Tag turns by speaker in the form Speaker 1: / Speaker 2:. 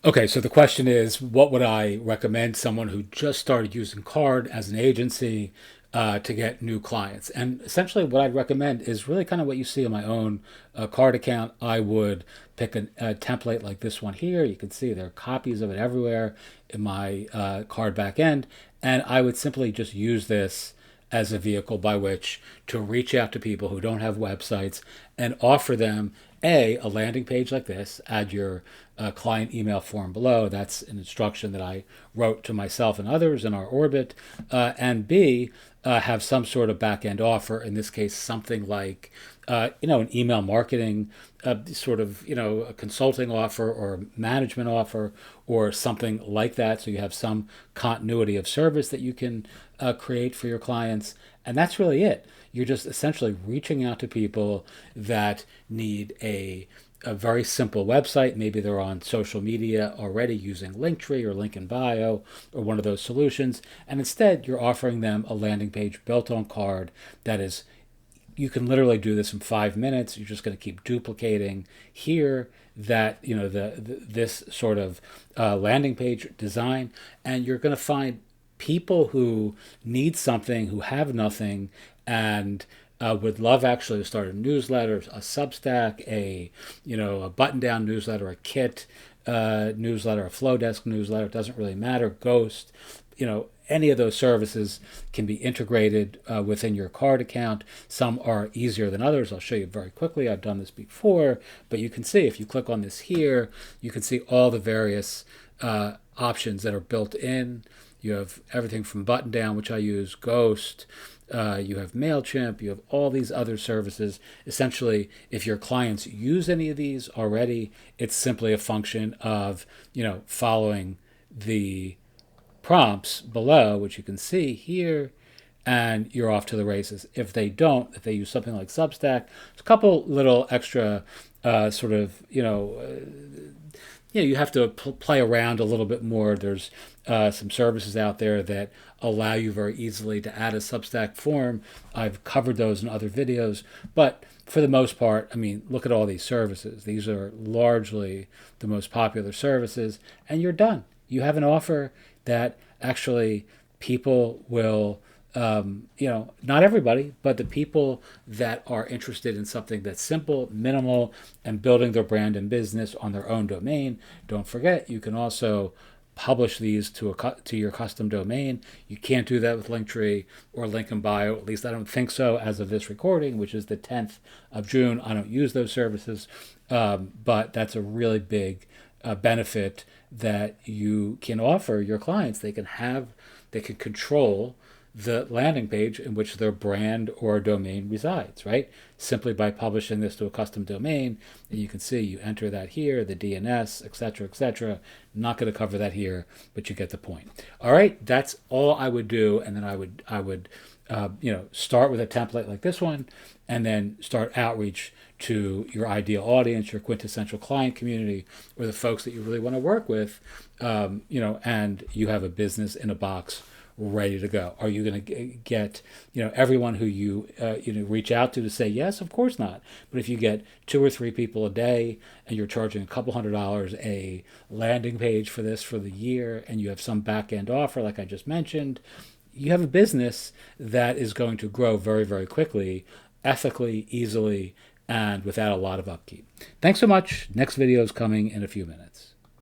Speaker 1: Okay, so the question is, what would I recommend someone who just started using Card as an agency to get new clients? And essentially, what I'd recommend is really kind of what you see on my own Card account. I would pick a template like this one here. You can see there are copies of it everywhere in my Card backend, and I would simply just use this as a vehicle by which to reach out to people who don't have websites and offer them a landing page like this. Add your client email form below. That's an instruction that I wrote to myself and others in our orbit. And B, have some sort of back end offer. In this case, something like an email marketing sort of a consulting offer or management offer or something like that. So you have some continuity of service that you can create for your clients, and that's really it. You're just essentially reaching out to people that need a very simple website. Maybe they're on social media already using Linktree or Link in Bio or one of those solutions. And instead, you're offering them a landing page built on Card that is, you can literally do this in 5 minutes. You're just going to keep duplicating here that, this sort of landing page design, and you're going to find people who need something, who have nothing, and would love actually to start a newsletter, a Substack, a button down newsletter, a Kit newsletter, a Flowdesk newsletter. It doesn't really matter. Ghost, any of those services can be integrated within your Card account. Some are easier than others. I'll show you very quickly. I've done this before, but you can see if you click on this here, you can see all the various options that are built in. You have everything from button down, which I use, Ghost. You have MailChimp. You have all these other services. Essentially, if your clients use any of these already, it's simply a function of following the prompts below, which you can see here, and you're off to the races. If they don't, if they use something like Substack, there's a couple little extra sort of you have to play around a little bit more. There's some services out there that allow you very easily to add a Substack form. I've covered those in other videos, but for the most part, I mean, look at all these services. These are largely the most popular services, and you're done. You have an offer that actually people will not everybody, but the people that are interested in something that's simple, minimal, and building their brand and business on their own domain. Don't forget, you can also publish these to your custom domain. You can't do that with Linktree or Link in Bio. At least I don't think so as of this recording, which is the 10th of June. I don't use those services, but that's a really big benefit that you can offer your clients. They can control the landing page in which their brand or domain resides, right? Simply by publishing this to a custom domain, and you can see you enter that here, the DNS, etc., etc. Not going to cover that here, but you get the point. All right, that's all I would do, and then I would start with a template like this one, and then start outreach to your ideal audience, your quintessential client community, or the folks that you really want to work with, and you have a business in a box ready to go. Are you going to get everyone who you reach out to say yes? Of course not. But if you get 2 or 3 people a day and you're charging a couple $100 a landing page for this for the year, and you have some back end offer like I just mentioned, you have a business that is going to grow very, very quickly, ethically, easily, and without a lot of upkeep. Thanks so much. Next video is coming in a few minutes.